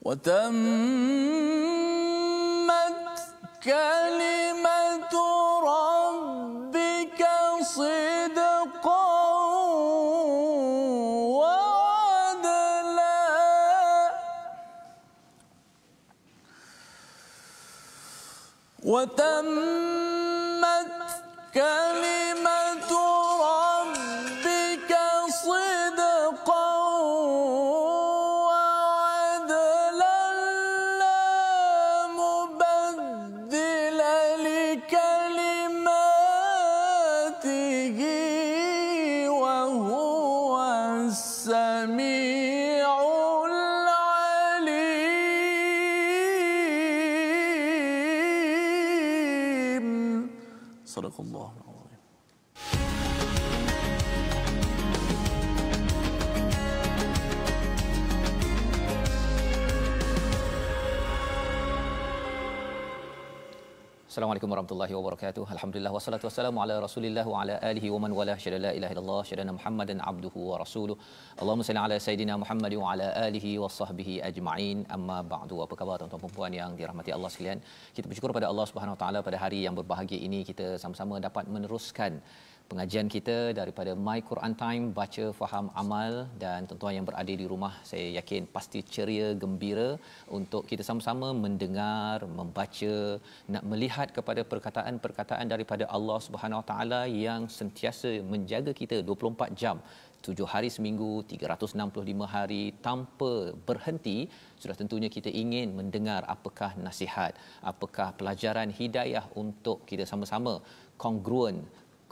وتمت كلمة ربك صدقا وعدلا وتمت كلمة ربك صدقا وعدلا لا مبدل لكلماته وهو السميع العليم. صدق الله العظيم. Assalamualaikum warahmatullahi wabarakatuh. Alhamdulillah wassalatu wassalamu ala Rasulillah wa ala alihi wa man wala syada la ilaha illallah syadana Muhammadan abduhu wa rasuluh. Allahumma salli ala sayidina Muhammad wa ala alihi wa sahbihi ajma'in. Amma ba'du. Apa khabar tuan-tuan dan puan yang dirahmati Allah sekalian? Kita bersyukur pada Allah Subhanahu wa taala pada hari yang berbahagia ini kita sama-sama dapat meneruskan pengajian kita daripada My Quran Time, baca faham amal, dan tuan-tuan yang berada di rumah saya yakin pasti ceria gembira untuk kita sama-sama mendengar, membaca, nak melihat kepada perkataan-perkataan daripada Allah Subhanahu Wa Taala yang sentiasa menjaga kita 24 jam 7 hari seminggu, 365 hari tanpa berhenti. Sudah tentunya kita ingin mendengar apakah nasihat, apakah pelajaran hidayah untuk kita sama-sama kongruen,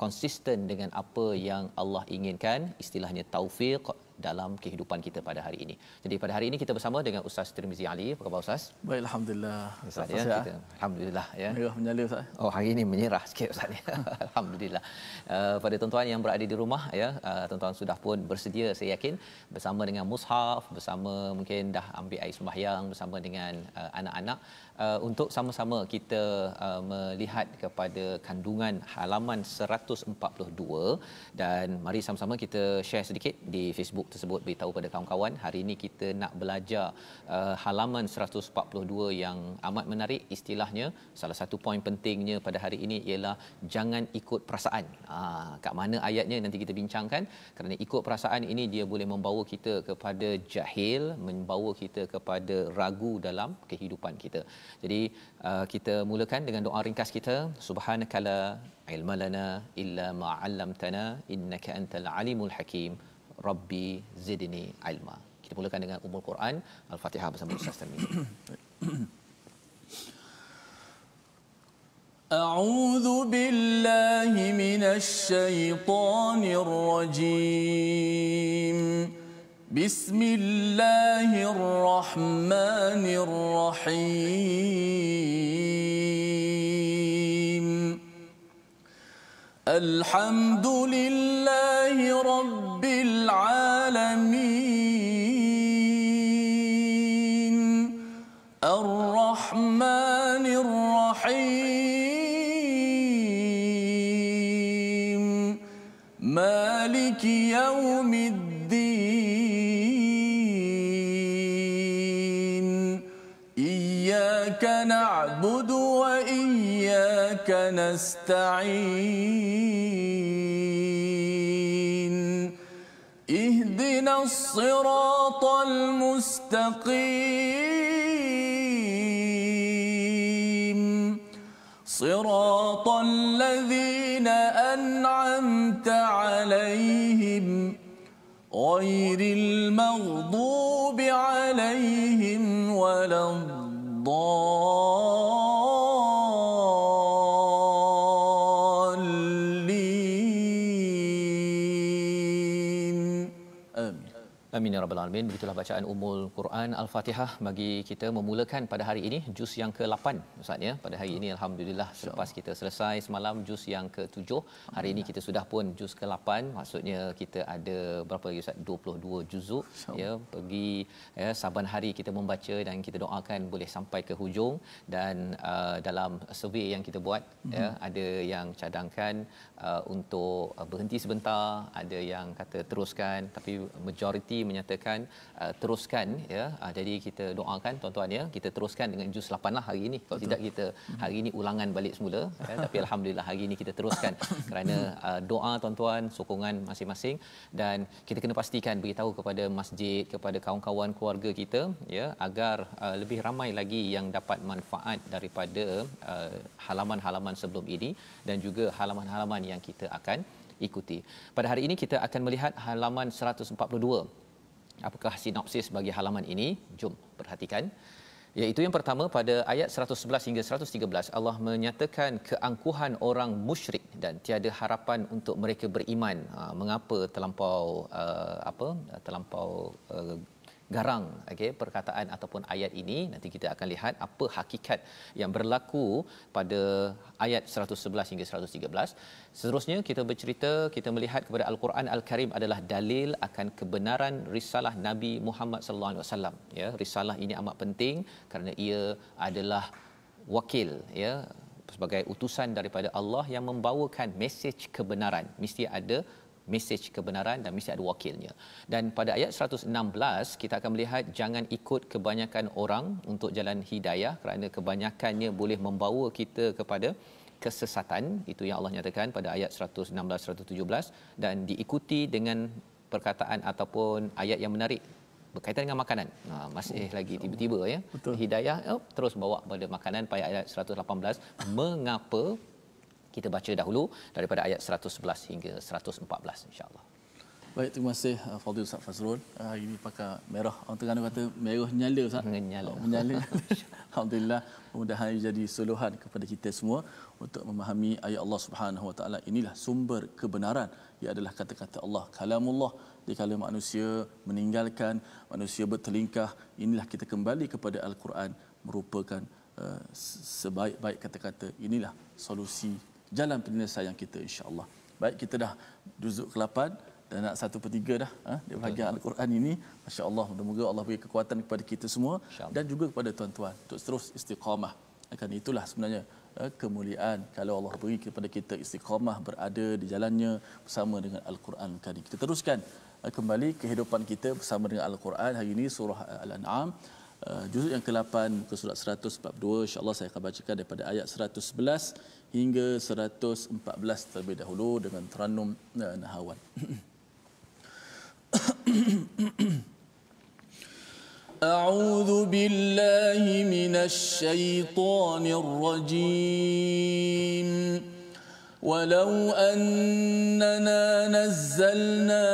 konsisten dengan apa yang Allah inginkan, istilahnya taufiq dalam kehidupan kita pada hari ini. Jadi pada hari ini kita bersama dengan Ustaz Tirmizi Ali. Apa khabar Ustaz? Baik, alhamdulillah. Ustaz ya, kita alhamdulillah ya. Merah menyala Ustaz. Oh, hari ini menyerah sikit Ustaz ya. Alhamdulillah. Pada tuan-tuan yang berada di rumah ya, tuan-tuan sudah pun bersedia saya yakin bersama dengan mushaf, bersama mungkin dah ambil air sembahyang bersama dengan anak-anak untuk sama-sama kita melihat kepada kandungan halaman 142, dan mari sama-sama kita share sedikit di Facebook tersebut, beritahu pada kawan-kawan hari ini kita nak belajar halaman 142 yang amat menarik. Istilahnya salah satu poin pentingnya pada hari ini ialah jangan ikut perasaan. Kat mana ayatnya nanti kita bincangkan, kerana ikut perasaan ini dia boleh membawa kita kepada jahil, membawa kita kepada ragu dalam kehidupan kita. Jadi kita mulakan dengan doa ringkas kita. Subhanakala ilma lana illa ma 'allamtana innaka antal alimul hakim. Rabbi zidni ilma. Kita mulakan dengan Ummul Quran Al-Fatihah bersama Ustaz Tirmizi. A'udzu billahi minasy syaithanir rajim. Bismillahirrahmanirrahim. Alhamdulillahi rabbil alamin. Ar-Rahmanir Rahim. Maliki yaumiddin. Iyyaka na'budu wa iyyaka nasta'in. Ihdinas siratal mustaqim. Siratal ladzina an'amta 'alaihim ghairil maghdubi 'alaihim waladdallin. Amin. Amin ya rabbal alamin. Begitulah bacaan Ummul Quran Al-Fatihah bagi kita memulakan pada hari ini juz yang ke-8 Ustaz ya. Pada hari ini alhamdulillah selepas kita selesai semalam juz yang ke-7, hari ini kita sudah pun juz ke-8. Maksudnya kita ada berapa lagi Ustaz? 22 juzuk ya. Pergi ya, saban hari kita membaca dan kita doakan boleh sampai ke hujung. Dan dalam survey yang kita buat ya, ada yang cadangkan untuk berhenti sebentar, ada yang kata teruskan, tapi majoriti menyatakan teruskan ya. Jadi kita doakan tuan-tuan ya, kita teruskan dengan juz 8 lah hari ini. Kalau tidak kita hari ini ulangan balik semula ya. Tapi alhamdulillah hari ini kita teruskan kerana doa tuan-tuan, sokongan masing-masing, dan kita kena pastikan beritahu kepada masjid, kepada kawan-kawan keluarga kita ya, agar lebih ramai lagi yang dapat manfaat daripada halaman-halaman sebelum ini dan juga halaman-halaman yang kita akan ikuti. Pada hari ini kita akan melihat halaman 142. Apakah sinopsis bagi halaman ini? Jom perhatikan. Iaitu yang pertama, pada ayat 111 hingga 113 Allah menyatakan keangkuhan orang musyrik dan tiada harapan untuk mereka beriman. Mengapa terlampau garang perkataan ataupun ayat ini? Nanti kita akan lihat apa hakikat yang berlaku pada ayat 111 hingga 113. Seterusnya kita melihat kepada Al-Quran Al-Karim adalah dalil akan kebenaran risalah Nabi Muhammad sallallahu alaihi wasallam ya. Risalah ini amat penting kerana ia adalah wakil ya, sebagai utusan daripada Allah yang membawakan mesej kebenaran. Mesti ada mesej kebenaran dan mesti ada wakilnya. Dan pada ayat 116 kita akan melihat jangan ikut kebanyakan orang untuk jalan hidayah kerana kebanyakannya boleh membawa kita kepada kesesatan. Itu yang Allah nyatakan pada ayat 116 117, dan diikuti dengan perkataan ataupun ayat yang menarik berkaitan dengan makanan. Masih lagi tiba-tiba ya. Betul. Hidayah terus bawa pada makanan pada ayat 118. Mengapa? Kita baca dahulu daripada ayat 111 hingga 114 insya-Allah. Baik, terima kasih Fadil Ustaz Fazrul. Hari ini pakai merah. Orang Terengganu kata merah nyala Ustaz. Menyala. Alhamdulillah, mudah-mudahan jadi suluhan kepada kita semua untuk memahami ayat Allah Subhanahu Wa Taala. Inilah sumber kebenaran. Ia adalah kata-kata Allah, kalamullah. Dikala manusia meninggalkan, manusia bertelingkah, inilah kita kembali kepada Al-Quran, merupakan sebaik-baik kata-kata. Inilah solusi jalan penyelesaian kita insya-Allah. Baik, kita dah juzuk ke-8 dan nak 1/3 dah di bahagian Al-Quran ini. Masya-Allah, moga-moga Allah beri kekuatan kepada kita semua dan juga kepada tuan-tuan untuk terus istiqamah. Akan itulah sebenarnya kemuliaan kalau Allah beri kepada kita istiqamah berada di jalannya bersama dengan Al-Quran Karim. Kita teruskan kembali kehidupan kita bersama dengan Al-Quran. Hari ini surah Al-An'am, juzuk yang ke-8 muka surat 142. Insya-Allah saya akan bacakan daripada ayat 111 hingga 114 terlebih dahulu dengan Tarannum Nahawan. A'udzu billahi minasy syaithanir rajim. Walau annana nazzalna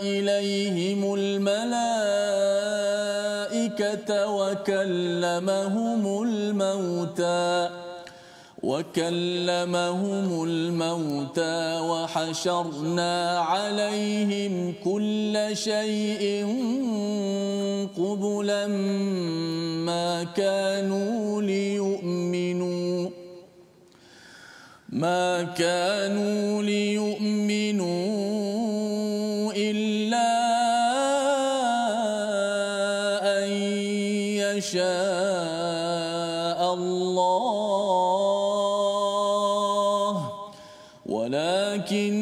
ilaihimul malaikata wa kallamahumul mauta وكلمهم الموتى وحشرنا عليهم كل شيء قبلا ما كانوا ليؤمنوا إلا أن يشاء الله ولكن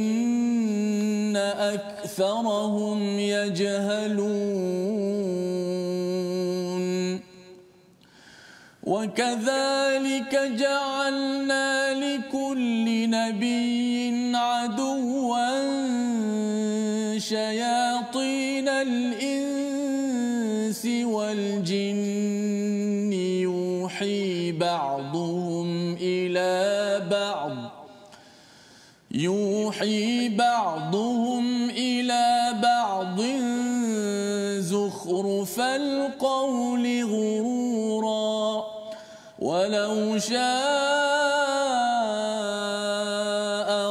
أكثرهم يجهلون وكذلك جعلنا لكل نبي عدوا شياطين الإنس والجن يوحي بعضهم إلى بعض زخرف القول غرورا ولو شاء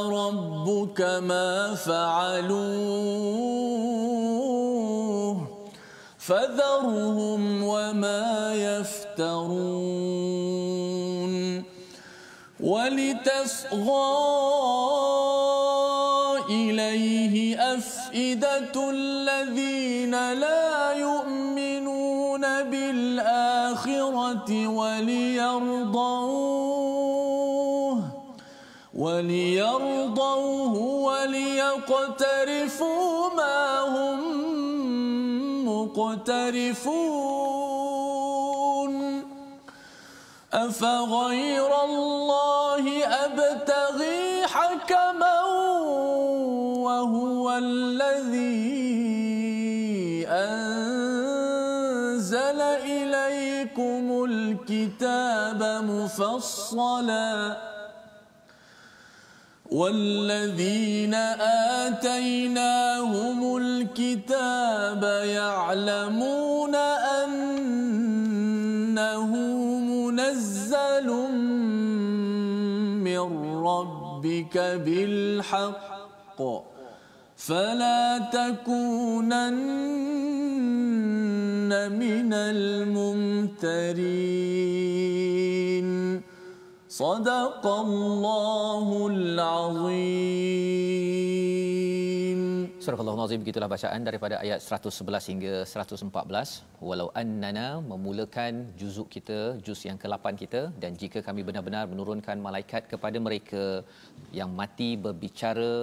ربك ما فعلوه فذرهم وما يفترون ولتصغى إليه أفئدة الذين لا يؤمنون بالآخرة وليرضوه وليقترفوا ما هم مقترفون أفغير الله أبتغي حكما وهو الذي أنزل إليكم الكتاب مفصلا والذين آتيناهم الكتاب يعلمون أنه منزل من ربك بالحق فلا تكونن من الممترين صدق الله العظيم. Surah Al-Azim, begitulah bacaan daripada ayat 111 hingga 114. Walau annana, memulakan juzuk kita, juz yang ke-8 kita, dan jika kami benar-benar menurunkan malaikat kepada mereka yang mati berbicara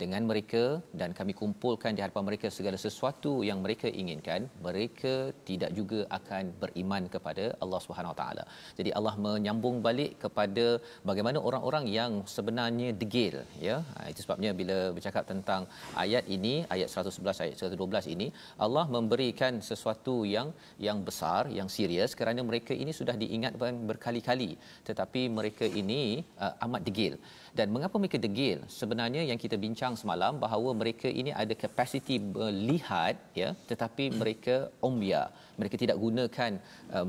dengan mereka dan kami kumpulkan di hadapan mereka segala sesuatu yang mereka inginkan, mereka tidak juga akan beriman kepada Allah Subhanahu Wa Taala. Jadi Allah menyambung balik kepada bagaimana orang-orang yang sebenarnya degil, ya. Itu sebabnya bila bercakap tentang ayat ini, ayat 111 ayat 112 ini, Allah memberikan sesuatu yang besar, yang serius kerana mereka ini sudah diingatkan berkali-kali, tetapi mereka ini amat degil. Dan mengapa mereka degil? Sebenarnya yang kita bincang semalam bahawa mereka ini ada kapasiti melihat, ya, tetapi mereka umya. Mereka tidak gunakan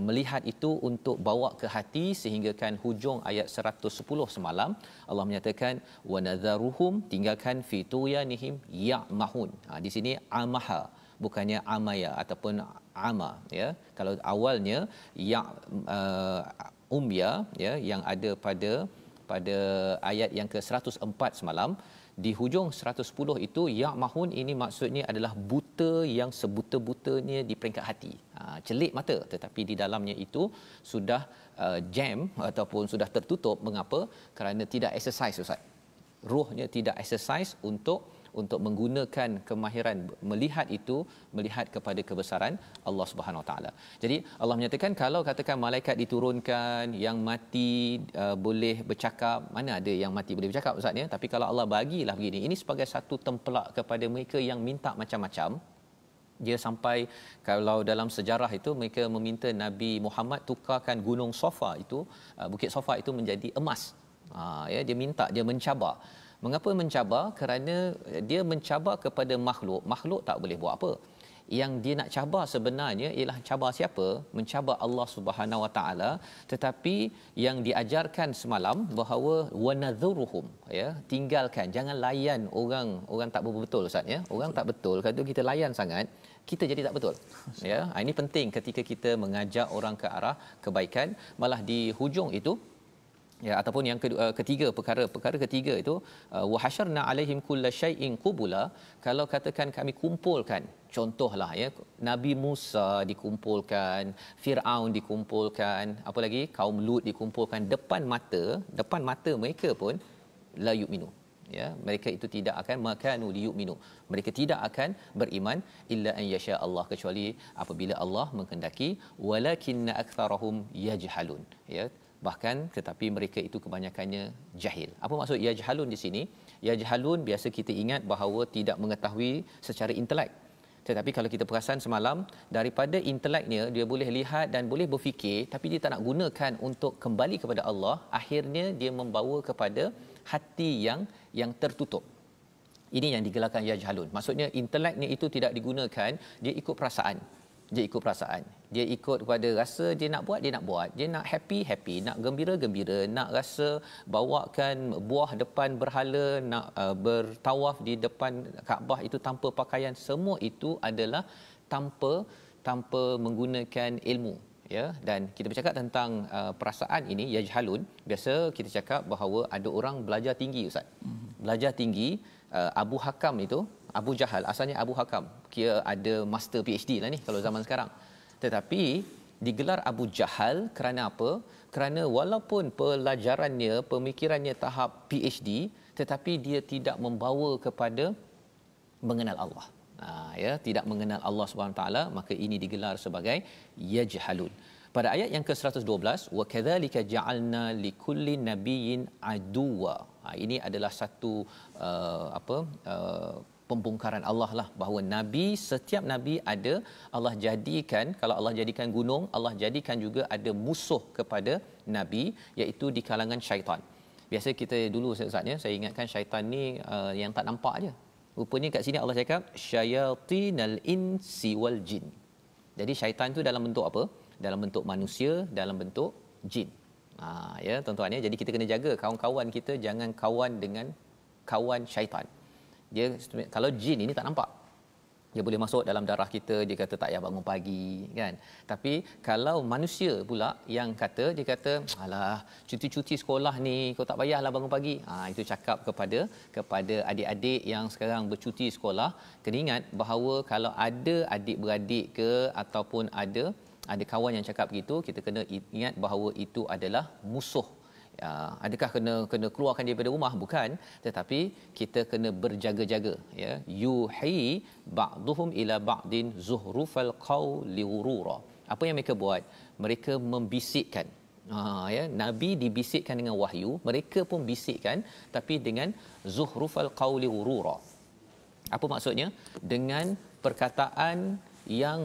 melihat itu untuk bawa ke hati, sehingga kan hujung ayat 110 semalam Allah menyatakan wa nadharuhum, tinggalkan fi tuyanihim ya'mahun. Di sini amaha, bukannya amaya ataupun ama, ya. Kalau awalnya ya umya, ya, yang ada pada ayat yang ke-104 semalam, di hujung 110 itu ya'mahun ini maksudnya adalah buta yang sebuta-butanya di peringkat hati. Celik mata, tetapi di dalamnya itu sudah jam ataupun sudah tertutup. Mengapa? Kerana tidak exercise, Ustaz. Rohnya tidak exercise untuk menggunakan kemahiran melihat itu, melihat kepada kebesaran Allah Subhanahu Wa Taala. Jadi Allah menyatakan kalau katakan malaikat diturunkan yang mati boleh bercakap, mana ada yang mati boleh bercakap, Ustaz, ya. Tapi kalau Allah bagilah begini, ini sebagai satu tempelak kepada mereka yang minta macam-macam. Dia sampai kalau dalam sejarah itu mereka meminta Nabi Muhammad tukarkan gunung Safa itu, bukit Safa itu menjadi emas. Ya, dia minta, dia mencabar. Mengapa mencabar? Kerana dia mencabar kepada makhluk. Makhluk tak boleh buat apa. Yang dia nak cabar sebenarnya ialah cabar siapa? Mencabar Allah Subhanahu Wa Taala. Tetapi yang diajarkan semalam bahawa wanadhuruhum, ya, tinggalkan, jangan layan orang tak betul, Ustaz, ya. Orang tak betul, kalau kita layan sangat, kita jadi tak betul, ya. Ini penting ketika kita mengajak orang ke arah kebaikan. Malah di hujung itu, ya, ataupun yang ketiga, perkara ketiga itu wa hasyarna alaihim kullasyai'in qubula, kalau katakan kami kumpulkan, contohlah, ya, Nabi Musa dikumpulkan, Firaun dikumpulkan, apa lagi, kaum Lut dikumpulkan depan mata mereka pun la yu'minu, ya, mereka itu tidak akan makanu liyu'minu, mereka tidak akan beriman illa an yasha Allah, kecuali apabila Allah menghendaki, walakinna aktsarahum yajhalun, ya. Bahkan tetapi mereka itu kebanyakannya jahil. Apa maksud yajhalun di sini? Yajhalun biasa kita ingat bahawa tidak mengetahui secara intelek. Tetapi kalau kita perasan semalam, daripada inteleknya dia boleh lihat dan boleh berfikir, tapi dia tak nak gunakan untuk kembali kepada Allah, akhirnya dia membawa kepada hati yang tertutup. Ini yang digelarkan yajhalun. Maksudnya inteleknya itu tidak digunakan, dia ikut perasaan. Dia ikut kepada rasa dia nak buat, dia nak happy, nak gembira, nak rasa bawakan buah depan berhala, nak bertawaf di depan Kaabah itu tanpa pakaian, semua itu adalah tanpa menggunakan ilmu, ya. Dan kita bercakap tentang perasaan ini yajhalun, biasa kita cakap bahawa ada orang belajar tinggi, Ustaz. Belajar tinggi, Abu Hakam itu, Abu Jahal, asalnya Abu Hakam, kira ada master PhD lah ni kalau zaman sekarang. Tetapi digelar Abu Jahal kerana apa? Kerana walaupun pelajarannya, pemikirannya tahap PhD, tetapi dia tidak membawa kepada mengenal Allah. Ya, tidak mengenal Allah Subhanahu taala, maka ini digelar sebagai yajhalun. Pada ayat yang ke-112, wa kadzalika ja'alna likulli nabiyyin aduwa. Ini adalah satu pembongkaran Allah lah, bahawa nabi, setiap nabi ada, Allah jadikan, kalau Allah jadikan gunung, Allah jadikan juga ada musuh kepada nabi, iaitu di kalangan syaitan. Biasa kita dulu Ustaz, saya ingatkan syaitan ni yang tak nampak aje. Rupanya kat sini Allah cakap syayatinal insi wal jin. Jadi syaitan tu dalam bentuk apa? Dalam bentuk manusia, dalam bentuk jin. Ya tuan-tuan ya, jadi kita kena jaga kawan-kawan kita jangan kawan dengan kawan syaitan. Dia kalau jin ini tak nampak, dia boleh masuk dalam darah kita, dia kata tak payah bangun pagi kan. Tapi kalau manusia pula yang kata, dia kata alah cuti-cuti sekolah ni kau tak payahlah bangun pagi. Itu cakap kepada adik-adik yang sekarang bercuti sekolah, kena ingat bahawa kalau ada adik-beradik ke ataupun ada kawan yang cakap begitu, kita kena ingat bahawa itu adalah musuh. Adakah kena keluarkan dia daripada rumah? Bukan, tetapi kita kena berjaga-jaga ya. Yuhi ba'dhum ila ba'din zuhrufal qawli ghurura. Apa yang mereka buat? Mereka membisikkan. Ya, nabi dibisikkan dengan wahyu, mereka pun bisikkan tapi dengan zuhrufal qawli ghurura. Apa maksudnya? Dengan perkataan yang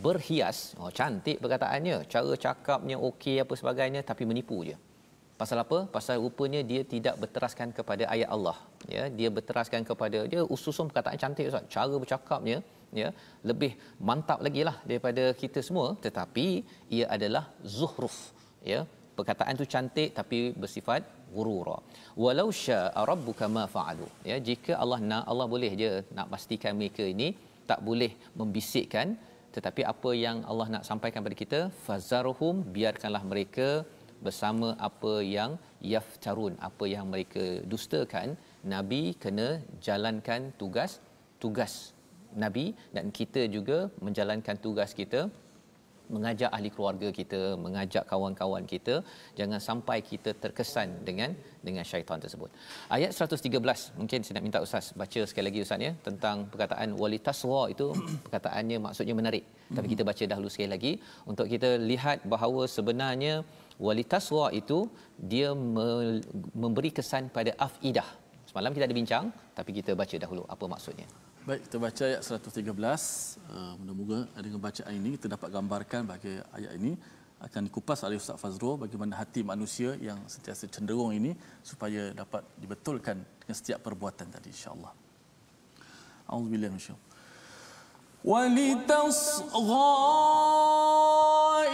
berhias. Cantik perkataannya, cara cakapnya okey apa sebagainya, tapi menipu je. Pasal apa? Pasal rupanya dia tidak berteraskan kepada ayat Allah. Ya, dia berteraskan kepada, dia ususun perkataan cantik Ustaz. Cara bercakapnya ya lebih mantap lagi lah daripada kita semua, tetapi ia adalah zuhruf. Ya, perkataan tu cantik tapi bersifat ghurura. Walau syaa rabbuka ma fa'alu. Ya, jika Allah nak, Allah boleh je nak pastikan mereka ini tak boleh membisikkan, tetapi apa yang Allah nak sampaikan pada kita, fazarhum, biarkanlah mereka bersama apa yang yaftarun, apa yang mereka dustakan. Nabi kena jalankan tugas Nabi, dan kita juga menjalankan tugas kita, mengajak ahli keluarga kita, mengajak kawan-kawan kita, jangan sampai kita terkesan dengan syaitan tersebut. Ayat 113, mungkin saya nak minta Ustaz baca sekali lagi Ustaz ya, tentang perkataan walitaswa itu. Perkataannya maksudnya menarik, tapi kita baca dahulu sekali lagi untuk kita lihat bahawa sebenarnya walitaswa itu dia memberi kesan pada afidah. Semalam kita ada bincang, tapi kita baca dahulu apa maksudnya. Baik, kita baca ayat 113. Moga-moga dengan bacaan ini kita dapat gambarkan bagi ayat ini akan dikupas oleh Ustaz Fazrul bagaimana hati manusia yang sentiasa cenderung ini supaya dapat dibetulkan dengan setiap perbuatan tadi, insya-Allah. Auzubillahi minasyaitanir rajim. Walitasgha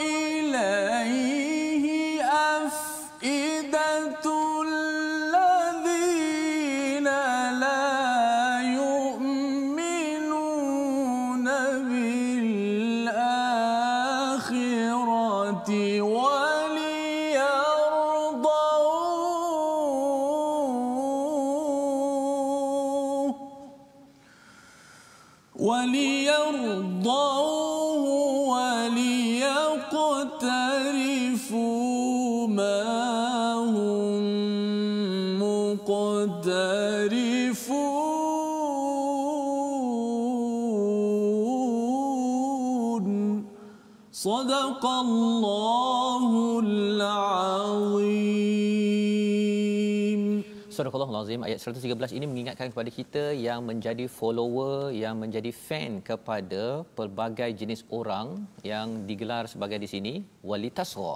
ilaihi afidatul ladzina la yu'minuna bil akhirati وليرضوه وليقترفوا ما هم مقترفون صدق الله العظيم. Surah Al-Azim ayat 113 ini mengingatkan kepada kita yang menjadi follower, yang menjadi fan kepada pelbagai jenis orang yang digelar sebagai di sini walitasra,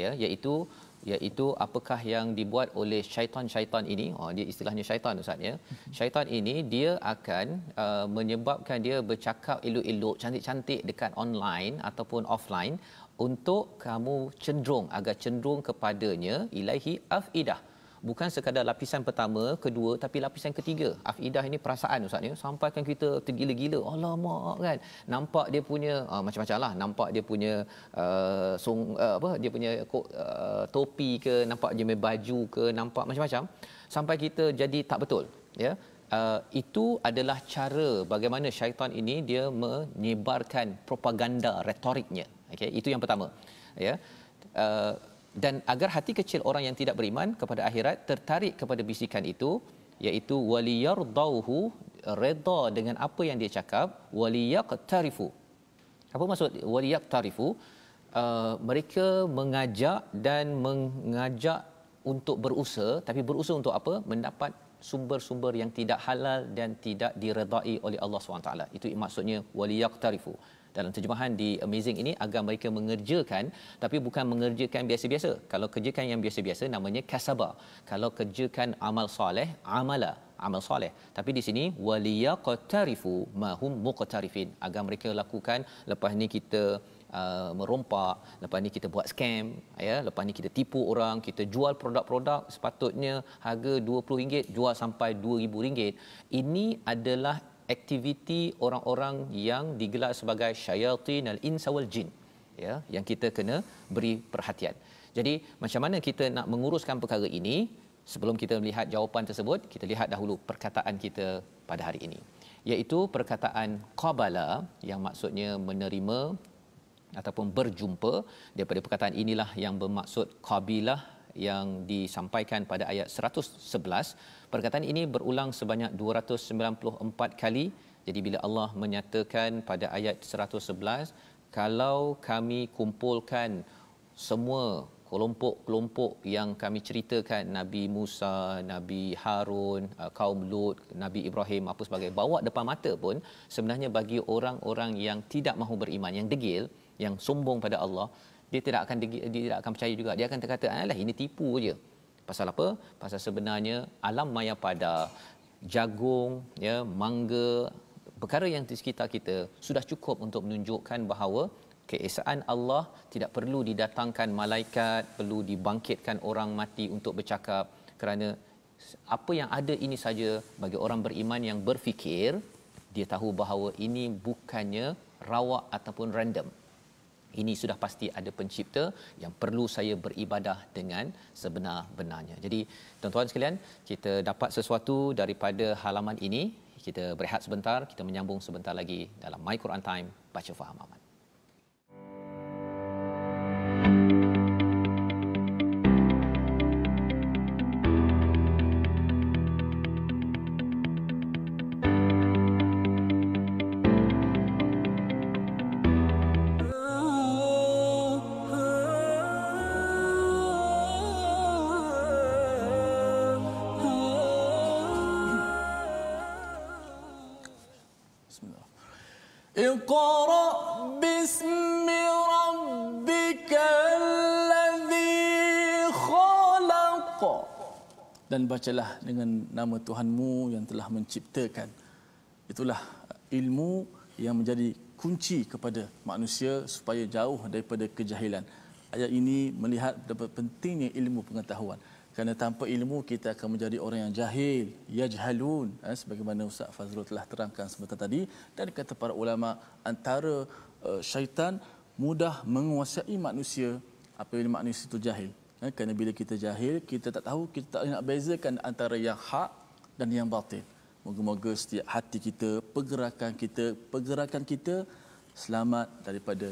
ya, iaitu apakah yang dibuat oleh syaitan-syaitan ini. Dia istilahnya syaitan Ustaz ya. Syaitan ini dia akan menyebabkan dia bercakap elok-elok, cantik-cantik dekat online ataupun offline untuk kamu agar cenderung kepadanya ilaihi afidah. Bukan sekadar lapisan pertama, kedua, tapi lapisan ketiga. Afidah ini perasaan Ustaz ni, sampaikan kita tergila-gila. Alamak kan. Nampak dia punya macam-macam lah. Nampak dia punya dia punya topi ke, nampak dia punya baju ke, nampak macam-macam sampai kita jadi tak betul, ya. Itu adalah cara bagaimana syaitan ini dia menyebarkan propaganda retoriknya. Okey, itu yang pertama. Ya. Dan agar hati kecil orang yang tidak beriman kepada akhirat tertarik kepada bisikan itu, iaitu waliyardauhu, redha dengan apa yang dia cakap, waliyaqtarifu. Apa maksud waliyaqtarifu? Mereka mengajak untuk berusaha, tapi berusaha untuk apa? Mendapat sumber-sumber yang tidak halal dan tidak diredai oleh Allah SWT. Itu maksudnya waliyaqtarifu. Dalam terjemahan di Amazing ini, agar mereka mengerjakan, tapi bukan mengerjakan biasa-biasa. Kalau kerjakan yang biasa-biasa namanya kasaba. Kalau kerjakan amal soleh, amal soleh. Tapi di sini waliyaqtarifu ma hum muqtarifin, agar mereka lakukan. Lepas ni kita merompak, lepas ni kita buat scam, ya, lepas ni kita tipu orang, kita jual produk-produk sepatutnya harga RM20, jual sampai RM2,000. Ini adalah aktiviti orang-orang yang digelar sebagai syayatin al-ins wal jin, ya, yang kita kena beri perhatian. Jadi macam mana kita nak menguruskan perkara ini? Sebelum kita melihat jawapan tersebut, kita lihat dahulu perkataan kita pada hari ini, iaitu perkataan qabala, yang maksudnya menerima ataupun berjumpa. Daripada perkataan inilah yang bermaksud qabilah yang disampaikan pada ayat 111. Perkataan ini berulang sebanyak 294 kali. Jadi bila Allah menyatakan pada ayat 111, kalau kami kumpulkan semua kelompok-kelompok yang kami ceritakan, Nabi Musa, Nabi Harun, kaum Lut, Nabi Ibrahim, apa sebagainya, bawa depan mata pun, sebenarnya bagi orang-orang yang tidak mahu beriman, yang degil, yang sombong pada Allah, dia tidak akan percaya juga. Dia akan terkata, alah, ini tipu je. Pasal apa? Pasal sebenarnya alam maya pada, jagung, ya, mangga, perkara yang di sekitar kita sudah cukup untuk menunjukkan bahawa keesaan Allah tidak perlu didatangkan malaikat, perlu dibangkitkan orang mati untuk bercakap, kerana apa yang ada ini saja bagi orang beriman yang berfikir, dia tahu bahawa ini bukannya rawak ataupun random. Ini sudah pasti ada pencipta yang perlu saya beribadah dengan sebenar-benarnya. Jadi tuan-tuan sekalian, kita dapat sesuatu daripada halaman ini. Kita berehat sebentar, kita menyambung sebentar lagi dalam My Quran Time, baca faham amal. اقرأ باسم ربك الذي خلق. Dan bacalah dengan nama Tuhanmu yang telah menciptakan. Itulah ilmu yang menjadi kunci kepada manusia supaya jauh daripada kejahilan. Ayat ini melihat betapa pentingnya ilmu pengetahuan. Kerana tanpa ilmu kita akan menjadi orang yang jahil, yajhalun, sebagaimana Ustaz Fazrul telah terangkan sebentar tadi. Dan kata para ulama, antara syaitan mudah menguasai manusia apabila manusia itu jahil. Kerana bila kita jahil, kita tak tahu, kita tak nak bezakan antara yang hak dan yang batil. Moga-moga setiap hati kita, pergerakan kita selamat daripada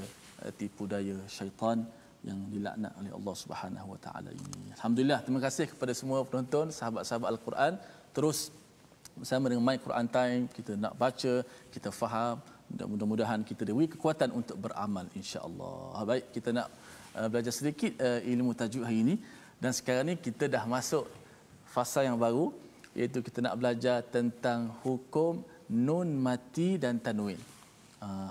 tipu daya syaitan yang dilaknat oleh Allah Subhanahu Wa Taala ini. Alhamdulillah, terima kasih kepada semua penonton, sahabat-sahabat Al-Quran. Terus bersama dengan My Quran Time, kita nak baca, kita faham, mudah-mudahan kita diberi kekuatan untuk beramal, insya-Allah. Baik, kita nak belajar sedikit ilmu tajuk hari ini, dan sekarang ni kita dah masuk fasa yang baru, iaitu kita nak belajar tentang hukum nun mati dan tanwin.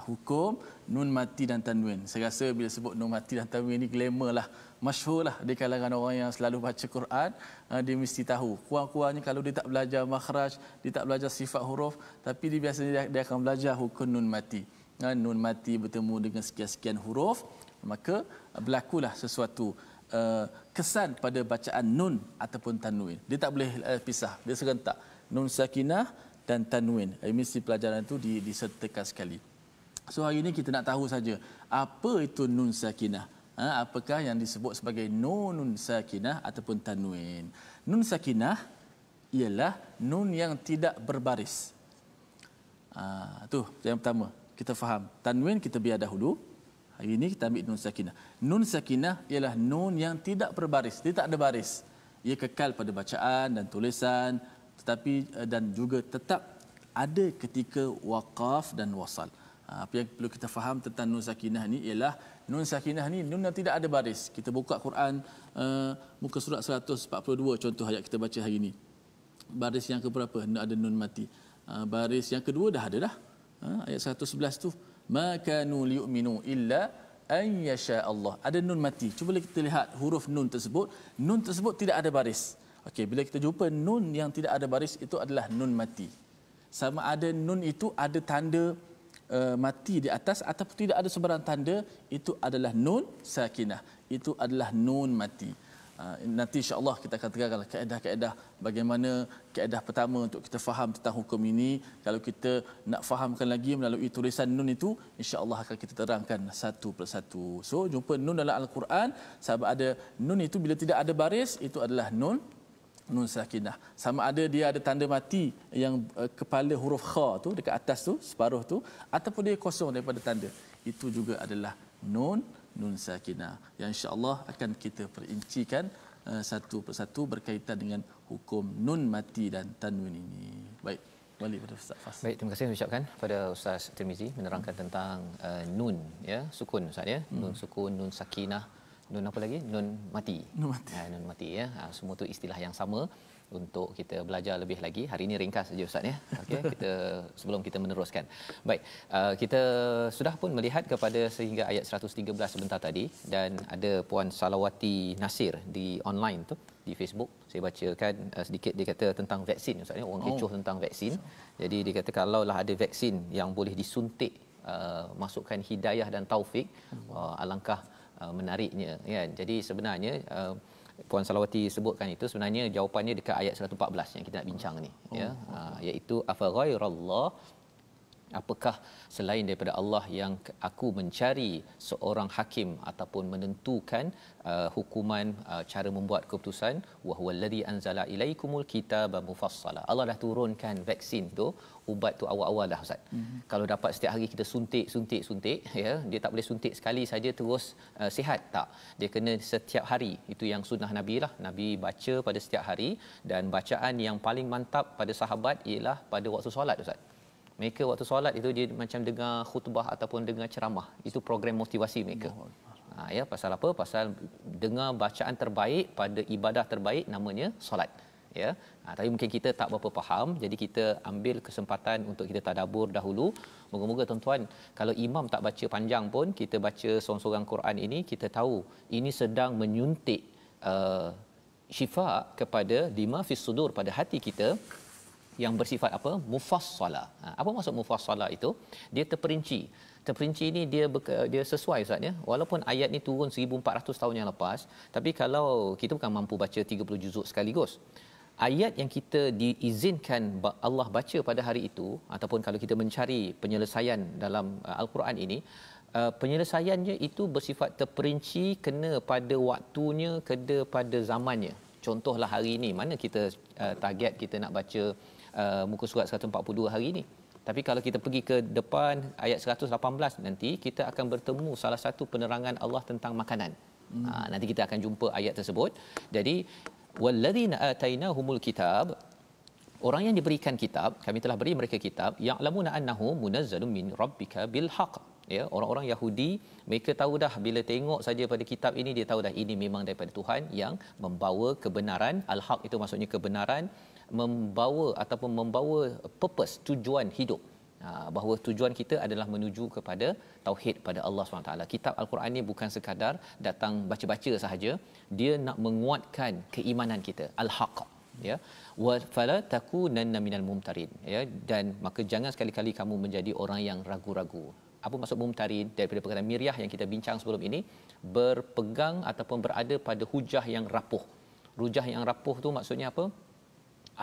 Hukum nun mati dan tanwin. Saya rasa bila sebut nun mati dan tanwin ni glamour lah, masyhur lah di kalangan orang yang selalu baca Quran. Dia mesti tahu. Kurang-kurangnya kalau dia tak belajar makhraj, dia tak belajar sifat huruf, tapi dia biasanya dia akan belajar hukum nun mati. Nun mati bertemu dengan sekian-sekian huruf, maka berlakulah sesuatu kesan pada bacaan nun ataupun tanwin. Dia tak boleh pisah, dia serentak. Nun sakinah dan tanwin. Mesti pelajaran itu disertakan sekali. So hari ini kita nak tahu saja apa itu nun sakinah. Apakah yang disebut sebagai nun sakinah ataupun tanwin? Nun sakinah ialah nun yang tidak berbaris. Tu yang pertama. Kita faham. Tanwin kita biar dahulu. Hari ini kita ambil nun sakinah. Nun sakinah ialah nun yang tidak berbaris. Dia tak ada baris. Ia kekal pada bacaan dan tulisan. tetapi dan juga tetap ada ketika waqaf dan wasal. Apa yang perlu kita faham tentang nun sakinah ni ialah nun sakinah ni nun yang tidak ada baris. Kita buka Quran muka surat 142 contoh ayat kita baca hari ini. Baris yang keberapa ada nun mati. Baris yang kedua dah ada dah. Ayat 111 tu ma kanu liyu'minu illa an yasha Allah. Ada nun mati. Cuba kita lihat huruf nun tersebut. Nun tersebut tidak ada baris. Okey, bila kita jumpa nun yang tidak ada baris itu adalah nun mati. Sama ada nun itu ada tanda mati di atas ataupun tidak ada sebarang tanda, itu adalah nun sakinah. Itu adalah nun mati. Nanti insya-Allah kita akan terangkan kaedah-kaedah bagaimana kaedah pertama untuk kita faham tentang hukum ini. Kalau kita nak fahamkan lagi melalui tulisan nun itu, insya-Allah akan kita terangkan satu persatu. So jumpa nun dalam Al-Quran, sebab ada nun itu bila tidak ada baris itu adalah nun sakinah. Sama ada dia ada tanda mati yang kepala huruf kha tu dekat atas tu, separuh tu, ataupun dia kosong daripada tanda. Itu juga adalah nun sakinah. Yang insya-Allah akan kita perincikan satu persatu berkaitan dengan hukum nun mati dan tanwin ini. Baik, balik pada Ustaz Fas. Baik, terima kasih ucapkan pada Ustaz Tirmizi menerangkan tentang nun ya, sukun Ustaz ya. Nun sukun, nun sakinah, nun apa lagi? Nun mati. Nun mati ya. Semua tu istilah yang sama untuk kita belajar lebih lagi. Hari ini ringkas saja Ustaz ya. Okey, kita sebelum kita meneruskan. Baik, kita sudah pun melihat kepada sehingga ayat 113 sebentar tadi, dan ada Puan Salawati Nasir di online tu di Facebook. Saya bacakan sedikit, dia kata tentang vaksin Ustaz ya. Orang kecoh tentang vaksin. Jadi dia kata kalaulah ada vaksin yang boleh disuntik masukkan hidayah dan taufik, alangkah menariknya kan. Jadi sebenarnya Puan Salawati sebutkan itu sebenarnya jawapannya dekat ayat 114 yang kita nak bincang ni ya, iaitu afa ghairallah, apakah selain daripada Allah yang aku mencari seorang hakim ataupun menentukan hukuman, cara membuat keputusan. Wa huwallazi anzala ilaikumul kitaba mufassala. Allah dah turunkan vaksin tu, ubat tu awal-awal dah Ustaz. Kalau dapat setiap hari kita suntik ya, dia tak boleh suntik sekali saja terus sihat, tak. Dia kena setiap hari. Itu yang sunnah Nabi lah. Nabi baca pada setiap hari, dan bacaan yang paling mantap pada sahabat ialah pada waktu solat Ustaz. Mereka waktu solat itu dia macam dengar khutbah ataupun dengar ceramah. Itu program motivasi mereka. Ya, pasal apa? Pasal dengar bacaan terbaik pada ibadah terbaik, namanya solat. Ya. Tapi mungkin kita tak berapa faham, jadi kita ambil kesempatan untuk kita tadabbur dahulu. Moga-moga tuan-tuan, kalau imam tak baca panjang pun, kita baca seorang-seorang Quran ini, kita tahu ini sedang menyuntik syifa kepada lima fis sudur, pada hati kita, yang bersifat apa? Mufassala. Apa maksud mufassala itu? Dia terperinci. Terperinci ini dia sesuai Ustaz ya. Walaupun ayat ni turun 1400 tahun yang lepas, tapi kalau kita bukan mampu baca 30 juzuk sekaligus, ayat yang kita diizinkan Allah baca pada hari itu, ataupun kalau kita mencari penyelesaian dalam Al-Quran ini, penyelesaiannya itu bersifat terperinci, kena pada waktunya, kena pada zamannya. Contohlah hari ini, mana kita target kita nak baca muka surat 142 hari ini. Tapi kalau kita pergi ke depan ayat 118 nanti, kita akan bertemu salah satu penerangan Allah tentang makanan. Nanti kita akan jumpa ayat tersebut. Jadi walladzina atainahumul kitab, orang yang diberikan kitab, kami telah beri mereka kitab, ya'lamuna annahu munazzalun min rabbika bil haqq. Ya, orang-orang Yahudi, mereka tahu dah, bila tengok saja pada kitab ini, dia tahu dah ini memang daripada Tuhan yang membawa kebenaran. Al-haq itu maksudnya kebenaran, membawa purpose, tujuan hidup. Bahawa tujuan kita adalah menuju kepada tauhid pada Allah SWT. Kitab Al-Quran ini bukan sekadar datang baca-baca sahaja, dia nak menguatkan keimanan kita. Al-haq, ya. Wa fala takunanna minal mumtarin, ya, dan maka jangan sekali-kali kamu menjadi orang yang ragu-ragu. Apa maksud mumtarin? Daripada perkataan Miriah yang kita bincang sebelum ini, berpegang ataupun berada pada hujah yang rapuh. Hujah yang rapuh tu maksudnya apa?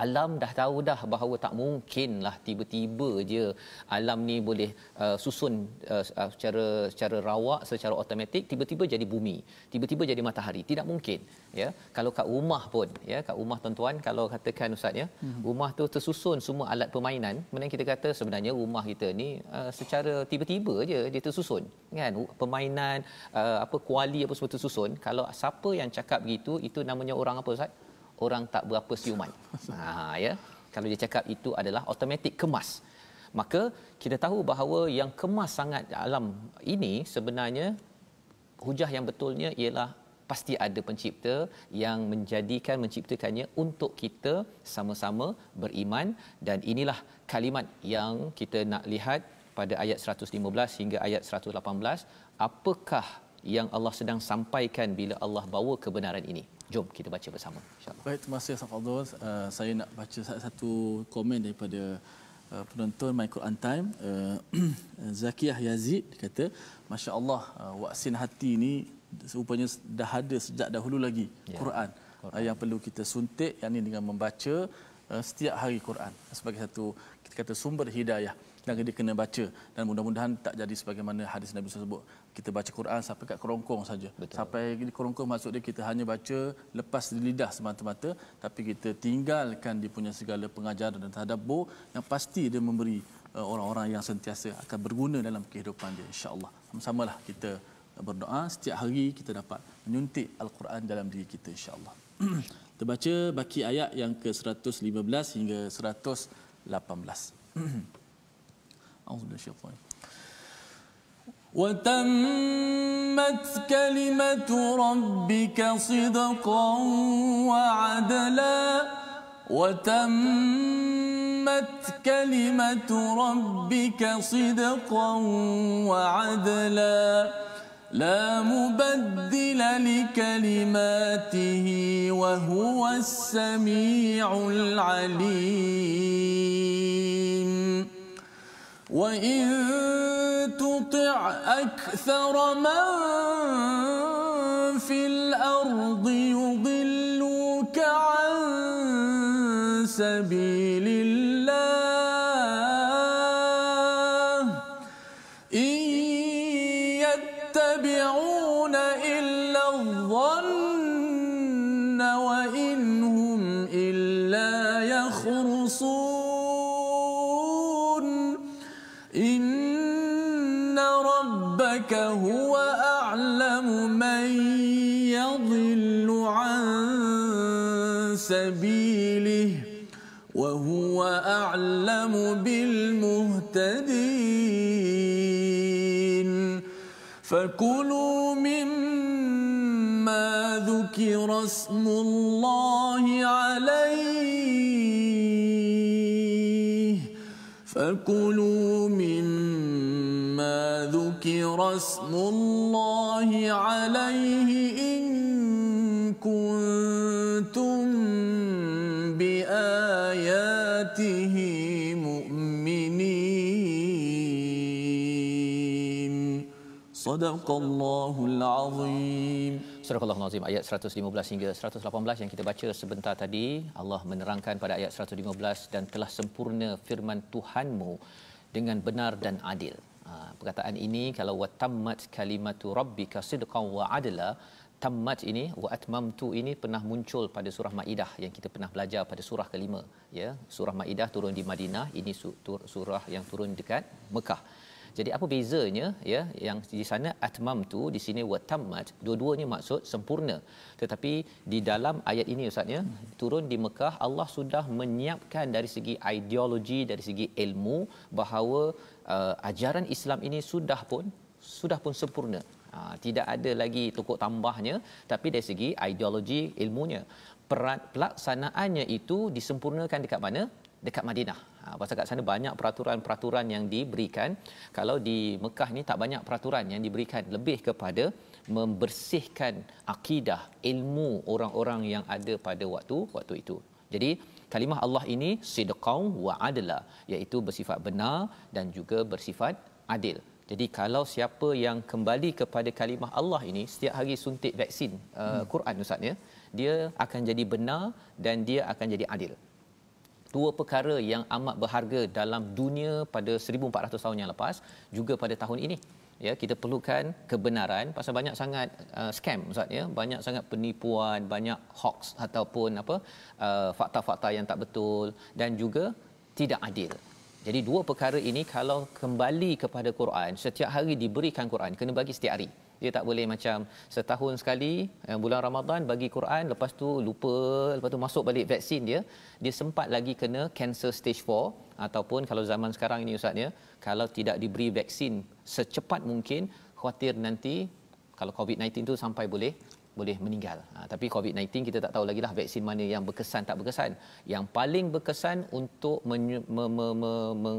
Alam dah tahu dah bahawa tak mungkinlah tiba-tiba je alam ni boleh susun secara rawak, secara automatik, tiba-tiba jadi bumi, tiba-tiba jadi matahari. Tidak mungkin, ya. Kalau kat rumah pun, ya, kat rumah tuan-tuan, kalau katakan Ustaz ya, rumah tu tersusun semua alat permainan, kemudian kita kata sebenarnya rumah kita ni secara tiba-tiba je dia tersusun, kan? Permainan kuali apa semua tersusun. Kalau siapa yang cakap begitu, itu namanya orang apa Ustaz? Orang tak berapa siuman. Ya. kalau dia cakap itu adalah automatik kemas, maka kita tahu bahawa yang kemas sangat alam ini sebenarnya hujah yang betulnya ialah pasti ada pencipta yang menciptakannya untuk kita sama-sama beriman. Dan inilah kalimat yang kita nak lihat pada ayat 115 hingga ayat 118. Apakah yang Allah sedang sampaikan bila Allah bawa kebenaran ini? Jom kita baca bersama, insya-Allah. Baik, terima kasih Ustaz Fadhil. Saya nak baca satu komen daripada penonton My Quran Time. Zakiyah Yazid kata, masya-Allah, vaksin hati ni rupanya dah ada sejak dahulu lagi, Quran. Yang perlu kita suntik, yakni dengan membaca setiap hari Quran sebagai satu, kita kata, sumber hidayah. Dan dia kena baca, dan mudah-mudahan tak jadi sebagaimana hadis Nabi sebut, kita baca Quran sampai kat kerongkong saja. Sampai di kerongkong maksud dia kita hanya baca lepas di lidah semata-mata, tapi kita tinggalkan dia punya segala pengajaran dan tadabbur yang pasti dia memberi orang-orang yang sentiasa akan berguna dalam kehidupan dia, insya-Allah. Sama-samalah kita berdoa setiap hari kita dapat menyuntik Al-Quran dalam diri kita, insya-Allah. Kita baca baki ayat yang ke-115 hingga 118. أعوذ بالله الشيطان. وتمت كلمة ربك صدقا وعدلا وتمت كلمة ربك صدقا وعدلا لا مبدل لكلماته وهو السميع العليم وإن تطع أكثر من في الأرض يضلوك عن سبيل الله إن يتبعون إلا الظن وإن هم إلا يخرصون إن ربك هو أعلم من يضل عن سبيله وهو أعلم بالمهتدين فكلوا مما ذكر اسم الله عليه فكلوا مما ذكر اسم الله عليه إن كنتم بآياته مؤمنين صدق الله العظيم. Surah Al-Nazim ayat 115 hingga 118 yang kita baca sebentar tadi. Allah menerangkan pada ayat 115, dan telah sempurna firman Tuhanmu dengan benar dan adil. Perkataan ini, kalau watammat kalimatu rabbika sidqan wa adla, tammat ini wa atmamtu ini pernah muncul pada surah Maidah yang kita pernah belajar pada surah kelima, ya. Surah Maidah turun di Madinah, ini surah yang turun dekat Mekah. Jadi apa bezanya, ya? Yang di sana atmamtu, di sini watammat, dua-duanya maksud sempurna. Tetapi di dalam ayat ini ustaz, ya, turun di Mekah, Allah sudah menyiapkan dari segi ideologi, dari segi ilmu, bahawa ajaran Islam ini sudah pun sempurna. Tidak ada lagi tokok tambahnya, tapi dari segi ideologi ilmunya, pelaksanaannya itu disempurnakan dekat mana? Dekat Madinah. Pasal kat sana banyak peraturan-peraturan yang diberikan. Kalau di Mekah ni tak banyak peraturan yang diberikan, lebih kepada membersihkan akidah, ilmu orang-orang yang ada pada waktu itu. Jadi kalimah Allah ini sidqan wa adla, iaitu bersifat benar dan juga bersifat adil. Jadi kalau siapa yang kembali kepada kalimah Allah ini, setiap hari suntik vaksin Quran ustaz, ya, dia akan jadi benar dan dia akan jadi adil. Dua perkara yang amat berharga dalam dunia pada 1400 tahun yang lepas, juga pada tahun ini. Ya, kita perlukan kebenaran, pasal banyak sangat scam ustaz, ya, banyak sangat penipuan, banyak hoax ataupun fakta-fakta yang tak betul dan juga tidak adil. Jadi dua perkara ini kalau kembali kepada Quran, setiap hari diberikan Quran, kena bagi setiap hari. Dia tak boleh macam setahun sekali bulan Ramadan bagi Quran, lepas tu lupa, lepas tu masuk balik vaksin dia. Dia sempat lagi kena cancer stage 4, ataupun kalau zaman sekarang ini ustaz ya, kalau tidak diberi vaksin secepat mungkin, khawatir nanti kalau COVID-19 tu sampai boleh meninggal. Tapi COVID-19 kita tak tahu lagi lah vaksin mana yang berkesan tak berkesan. Yang paling berkesan untuk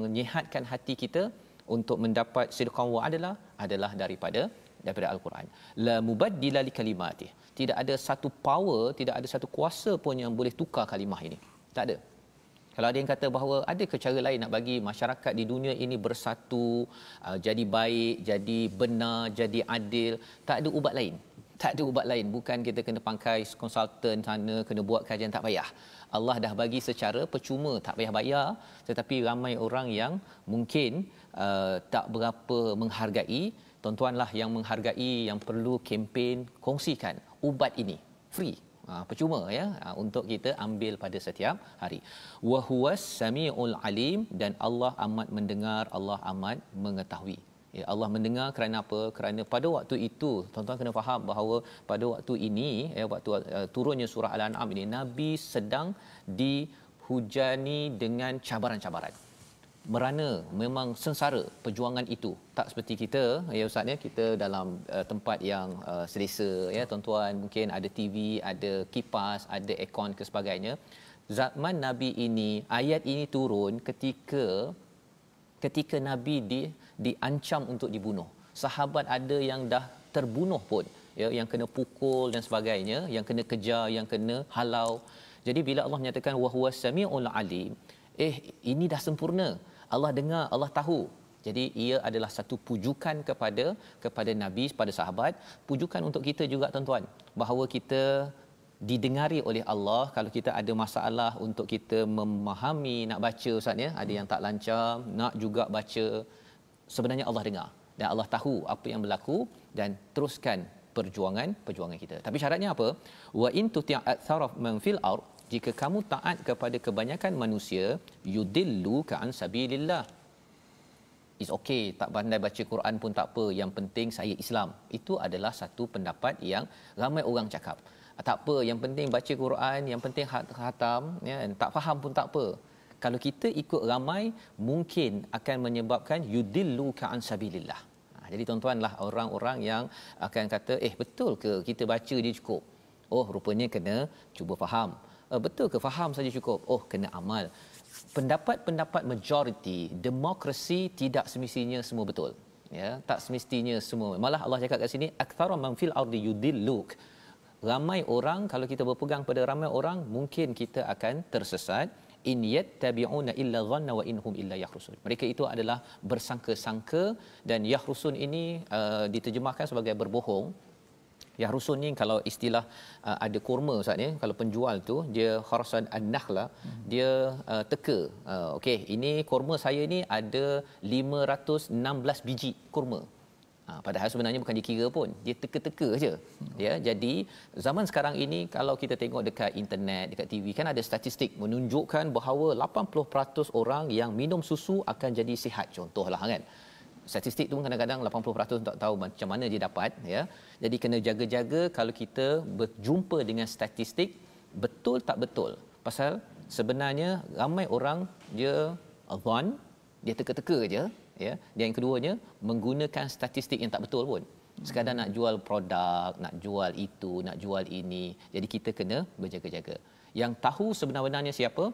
menyihatkan hati kita untuk mendapat sidqan wa adalah daripada Al-Quran. La mubaddila li kalimatih. Tidak ada satu power, tidak ada satu kuasa pun yang boleh tukar kalimah ini. Tak ada. Kalau ada yang kata bahawa ada ke cara lain nak bagi masyarakat di dunia ini bersatu, jadi baik, jadi benar, jadi adil, tak ada ubat lain. Tak ada ubat lain. Bukan kita kena pakai konsultan sana, kena buat kajian, tak payah. Allah dah bagi secara percuma, tak payah bayar. Tetapi ramai orang yang mungkin tak berapa menghargai. Tuan-tuanlah yang menghargai, yang perlu kempen, kongsikan ubat ini. Free. Percuma ya, untuk kita ambil pada setiap hari. Wa huwas samiul alim, dan Allah amat mendengar, Allah amat mengetahui. Ya, Allah mendengar kerana apa? Kerana pada waktu itu tuan-tuan kena faham bahawa pada waktu ini waktu turunnya surah Al-An'am ini, Nabi sedang dihujani dengan cabaran-cabaran. Merana, memang sengsara perjuangan itu. Tak seperti kita ya ustaz ya, kita dalam tempat yang selesa ya tuan-tuan, mungkin ada TV, ada kipas, ada aircon ke sebagainya. Zaman Nabi ini, ayat ini turun ketika Nabi diancam untuk dibunuh. Sahabat ada yang dah terbunuh pun ya, yang kena pukul dan sebagainya, yang kena kejar, yang kena halau. Jadi bila Allah menyatakan wa huwas samiul alim, ini dah sempurna. Allah dengar, Allah tahu. Jadi ia adalah satu pujukan kepada Nabi, kepada sahabat, pujukan untuk kita juga tuan-tuan, bahawa kita didengari oleh Allah. Kalau kita ada masalah untuk kita memahami nak baca ustaz ya, ada yang tak lancar nak juga baca, sebenarnya Allah dengar dan Allah tahu apa yang berlaku, dan teruskan perjuangan kita. Tapi syaratnya apa? Wa in tuti' aktsara man fil ard, jika kamu taat kepada kebanyakan manusia, yudillu ka an sabilillah. It's okay, tak pandai baca Quran pun tak apa, yang penting saya Islam. Itu adalah satu pendapat yang ramai orang cakap. Tak apa, yang penting baca Quran, yang penting khatam ya, tak faham pun tak apa. Kalau kita ikut ramai, mungkin akan menyebabkan yudillu ka an sabilillah. Jadi tuan-tuanlah orang-orang yang akan kata, betul ke kita baca je cukup? Oh, rupanya kena cuba faham. Betul ke faham saja cukup? Oh, kena amal. Pendapat-pendapat majoriti, demokrasi tidak semestinya semua betul. Ya, tak semestinya semua. Malah Allah cakap kat sini, aktsara man fil ardi yudilluk. Ramai orang, kalau kita berpegang pada ramai orang, mungkin kita akan tersesat. In yattabi'una illa dhanna wa inhum illa yakhrusun. Mereka itu adalah bersangka-sangka, dan yakhrusun ini diterjemahkan sebagai berbohong. Yahrusun ni kalau istilah ada kurma ustaz ni, kalau penjual tu dia kharasan an-nakhla, dia teka. Okey, ini kurma saya ni ada 516 biji kurma. Padahal sebenarnya bukan dikira pun, dia teka-teka saja. Ya, jadi zaman sekarang ini kalau kita tengok dekat internet, dekat TV kan ada statistik menunjukkan bahawa 80% orang yang minum susu akan jadi sihat, contohlah kan. Statistik tu kadang-kadang 80% tak tahu macam mana dia dapat ya. Jadi kena jaga-jaga kalau kita berjumpa dengan statistik, betul tak betul. Pasal sebenarnya ramai orang dia adhan, dia teka-teka je ya. Dan yang keduanya menggunakan statistik yang tak betul pun. Sekadar nak jual produk, nak jual itu, nak jual ini. Jadi kita kena berjaga-jaga. Yang tahu sebenar-benarnya siapa?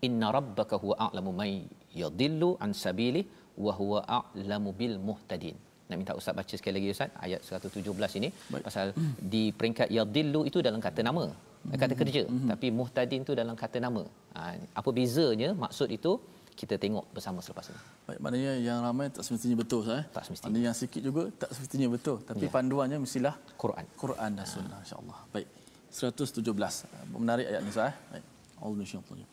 Inna rabbaka huwa a'lamu may yadhillu an sabilihi wa huwa a'lamu bil muhtadin. Nak minta ustaz baca sekali lagi ustaz ayat 117 ini. Baik. Pasal di peringkat yadhillu itu dalam kata nama, kata kerja, tapi muhtadin itu dalam kata nama. Apa bezanya, maksud itu kita tengok bersama selepas ini. Baik, maknanya yang ramai tak semestinya betul ustaz. Tak semestinya. Maknanya yang sikit juga tak semestinya betul, tapi panduannya mestilah Quran dan sunnah insya-Allah. Baik. 117. Menarik ayat ni ustaz. Baik. Allahu syaitan.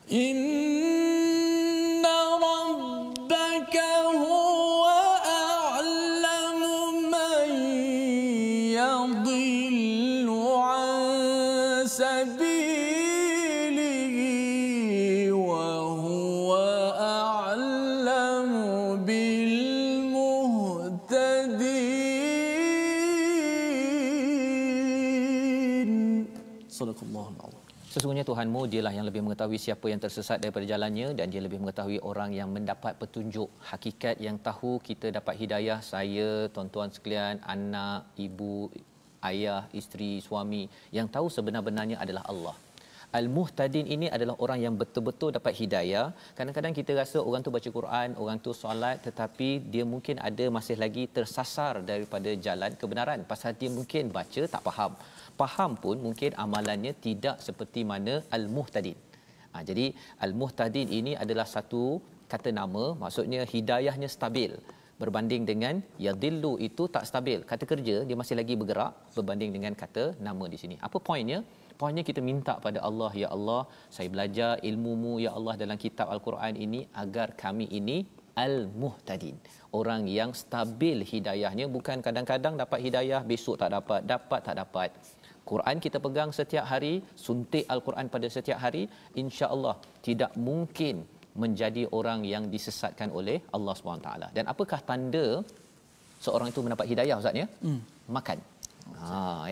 Inna rabbaka huwa a'lamu man yadhillu an sabilihi wa huwa a'lamu bil muhtadin. Sadaqallahul azim. Sesungguhnya Tuhanmu dialah yang lebih mengetahui siapa yang tersesat daripada jalannya, dan dia lebih mengetahui orang yang mendapat petunjuk. Hakikat yang tahu kita dapat hidayah, saya, tuan-tuan sekalian, anak, ibu, ayah, isteri, suami, yang tahu sebenar-benarnya adalah Allah. Al-Muhtadin ini adalah orang yang betul-betul dapat hidayah. Kadang-kadang kita rasa orang tu baca Quran, orang tu solat, tetapi dia mungkin ada masih lagi tersasar daripada jalan kebenaran. Pasal dia mungkin baca tak faham. Faham pun mungkin amalannya tidak seperti mana Al-Muhtadin. Jadi Al-Muhtadin ini adalah satu kata nama, maksudnya hidayahnya stabil. Berbanding dengan yadillu itu tak stabil. Kata kerja dia masih lagi bergerak berbanding dengan kata nama di sini. Apa poinnya? Poinnya kita minta pada Allah, ya Allah, saya belajar ilmu-Mu ya Allah dalam kitab Al-Quran ini agar kami ini al-muhtadin, orang yang stabil hidayahnya, bukan kadang-kadang dapat hidayah besok tak dapat, dapat tak dapat. Quran kita pegang setiap hari, suntik Al-Quran pada setiap hari, insya-Allah tidak mungkin menjadi orang yang disesatkan oleh Allah SWT. Dan apakah tanda seorang itu mendapat hidayah, Ustaz ya? Makan.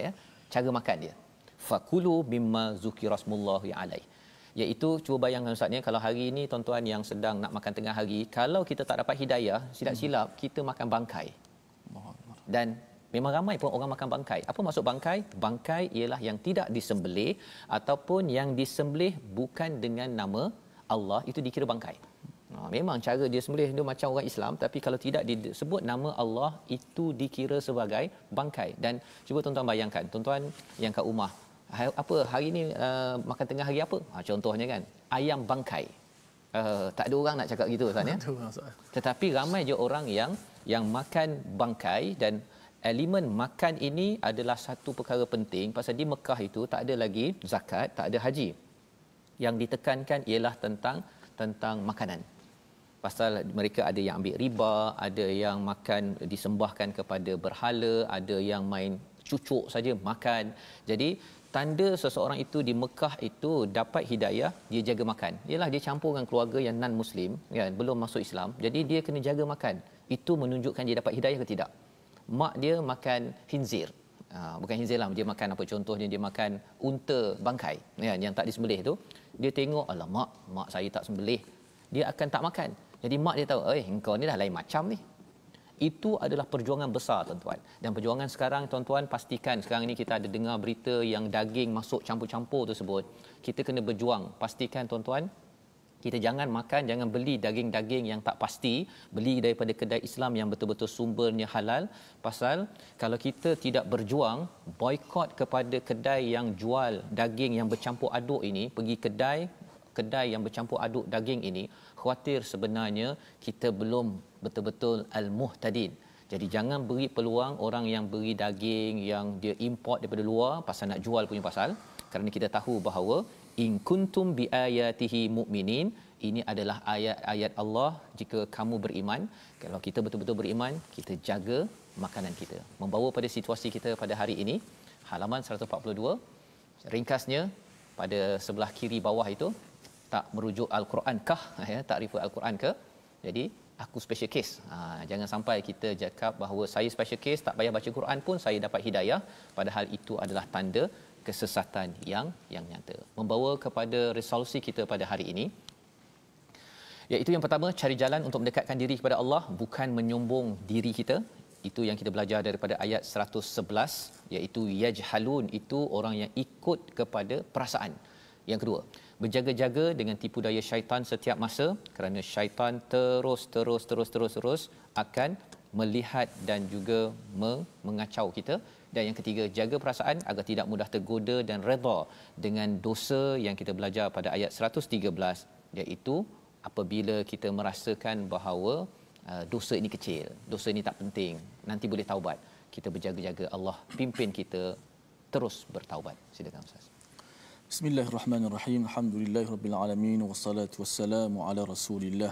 Ya, cara makan dia. Fakulu mimma zukirasmullahi alaihi. Iaitu cuba bayangkan Ustaz ya, kalau hari ini tuan-tuan yang sedang nak makan tengah hari, kalau kita tak dapat hidayah, silap-silap kita makan bangkai. Dan memang ramai pun orang makan bangkai. Apa maksud bangkai? Bangkai ialah yang tidak disembelih ataupun yang disembelih bukan dengan nama Allah, itu dikira bangkai. Memang cara dia sembelih dia macam orang Islam, tapi kalau tidak disebut nama Allah, itu dikira sebagai bangkai. Dan cuba tuan-tuan bayangkan, tuan-tuan yang kat rumah, apa hari ni makan tengah hari apa? Contohnya kan, ayam bangkai. Tak ada orang nak cakap gitu Ustaz ya. Tetapi ramai je orang yang makan bangkai. Dan elemen makan ini adalah satu perkara penting, pasal di Mekah itu tak ada lagi zakat, tak ada haji. Yang ditekankan ialah tentang makanan. Pasal mereka ada yang ambil riba, ada yang makan disembahkan kepada berhala, ada yang main cucuk saja makan. Jadi tanda seseorang itu di Mekah itu dapat hidayah, dia jaga makan. Ialah dia campur dengan keluarga yang non muslim, kan, belum masuk Islam. Jadi dia kena jaga makan. Itu menunjukkan dia dapat hidayah ke tidak. Mak dia makan khinzir. Bukan khinzir lah, dia makan apa, contohnya dia makan unta bangkai, kan, yang tak disembelih tu. Dia tengok, alamak, mak saya tak sembelih, dia akan tak makan. Jadi mak dia tahu, engkau ni dah lain macam ni. Itu adalah perjuangan besar tuan-tuan. Dan perjuangan sekarang tuan-tuan, pastikan sekarang ni kita ada dengar berita yang daging masuk campur-campur tersebut. Kita kena berjuang. Pastikan tuan-tuan, kita jangan makan, jangan beli daging-daging yang tak pasti, beli daripada kedai Islam yang betul-betul sumbernya halal. Pasal kalau kita tidak berjuang, boikot kepada kedai yang jual daging yang bercampur aduk ini, pergi kedai yang bercampur aduk daging ini, khawatir sebenarnya kita belum betul-betul al-muhtadin. Jadi jangan beri peluang orang yang beri daging yang dia import daripada luar pasal nak jual punya pasal, kerana kita tahu bahawa in kuntum bi ayatihi mu'minin, ini adalah ayat-ayat Allah jika kamu beriman. Kalau kita betul-betul beriman, kita jaga makanan kita. Membawa pada situasi kita pada hari ini, halaman 142, ringkasnya pada sebelah kiri bawah itu tak merujuk Al-Quran kah, ya, tak refer Al-Quran ke. Jadi aku special case. Jangan sampai kita cakap bahawa saya special case, tak payah baca Quran pun saya dapat hidayah, padahal itu adalah tanda kesesatan yang nyata. Membawa kepada resolusi kita pada hari ini, iaitu yang pertama, cari jalan untuk mendekatkan diri kepada Allah, bukan menyombong diri kita. Itu yang kita belajar daripada ayat 111, iaitu yajhalun, itu orang yang ikut kepada perasaan. Yang kedua, berjaga-jaga dengan tipu daya syaitan setiap masa, kerana syaitan terus akan melihat dan juga mengacau kita. Dan yang ketiga, jaga perasaan agar tidak mudah tergoda dan redha dengan dosa yang kita belajar pada ayat 113, iaitu apabila kita merasakan bahawa dosa ini kecil, dosa ini tak penting, nanti boleh taubat. Kita berjaga-jaga, Allah pimpin kita terus bertaubat. Silakan Ustaz. Bismillahirrahmanirrahim. Alhamdulillahirabbil alamin wassalatu wassalamu ala Rasulillah.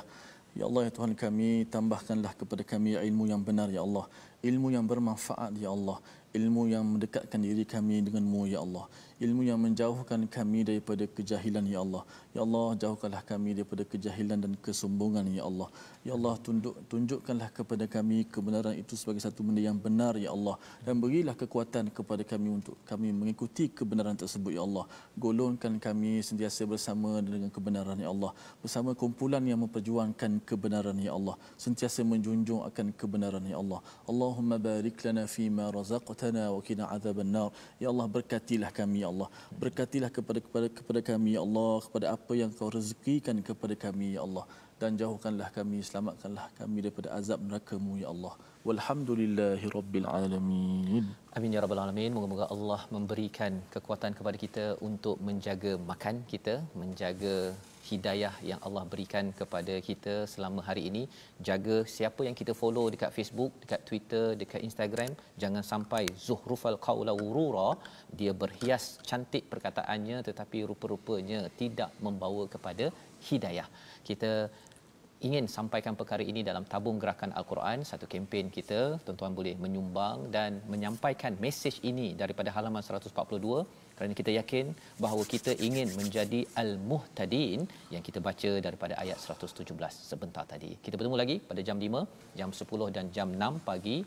Ya Allah, ya Tuhan kami, tambahkanlah kepada kami ilmu yang benar ya Allah, ilmu yang bermanfaat ya Allah, ilmu yang mendekatkan diri kami denganmu ya Allah, ilmu yang menjauhkan kami daripada kejahilan ya Allah. Ya Allah, jauhkanlah kami daripada kejahilan dan kesombongan ya Allah. Ya Allah, tunjukkanlah kepada kami kebenaran itu sebagai satu benda yang benar ya Allah, dan berilah kekuatan kepada kami untuk kami mengikuti kebenaran tersebut ya Allah. Golongkan kami sentiasa bersama dengan kebenaran ya Allah, bersama kumpulan yang memperjuangkan kebenaran ya Allah, sentiasa menjunjung akan kebenaran ya Allah. Allahumma barik lana fima razaqtana wa qina adzabannar. Ya Allah, berkatilah kami ya Allah, berkatilah kepada kami ya Allah, kepada apa yang kau rezekikan kepada kami ya Allah, dan jauhkanlah kami, selamatkanlah kami daripada azab neraka-Mu ya Allah. Walhamdulillahirabbil alamin. Amin ya rabbal alamin. Moga-moga Allah memberikan kekuatan kepada kita untuk menjaga makan kita, menjaga hidayah yang Allah berikan kepada kita selama hari ini. Jaga siapa yang kita follow dekat Facebook, dekat Twitter, dekat Instagram. Jangan sampai zuhrufal qaula wurura, dia berhias cantik perkataannya tetapi rupa-rupanya tidak membawa kepada hidayah. Kita ingin sampaikan perkara ini dalam tabung gerakan Al-Quran, satu kempen kita. Tuan-tuan boleh menyumbang dan menyampaikan mesej ini daripada halaman 142, kerana kita yakin bahawa kita ingin menjadi al-muhtadin yang kita baca daripada ayat 117 sebentar tadi. Kita bertemu lagi pada jam 5, jam 10 dan jam 6 pagi.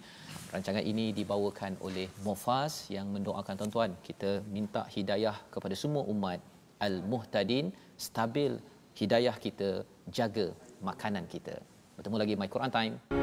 Rancangan ini dibawakan oleh Mufaz yang mendoakan tuan-tuan. Kita minta hidayah kepada semua umat al-muhtadin, stabil hidayah kita, jaga makanan kita. Bertemu lagi My Quran Time.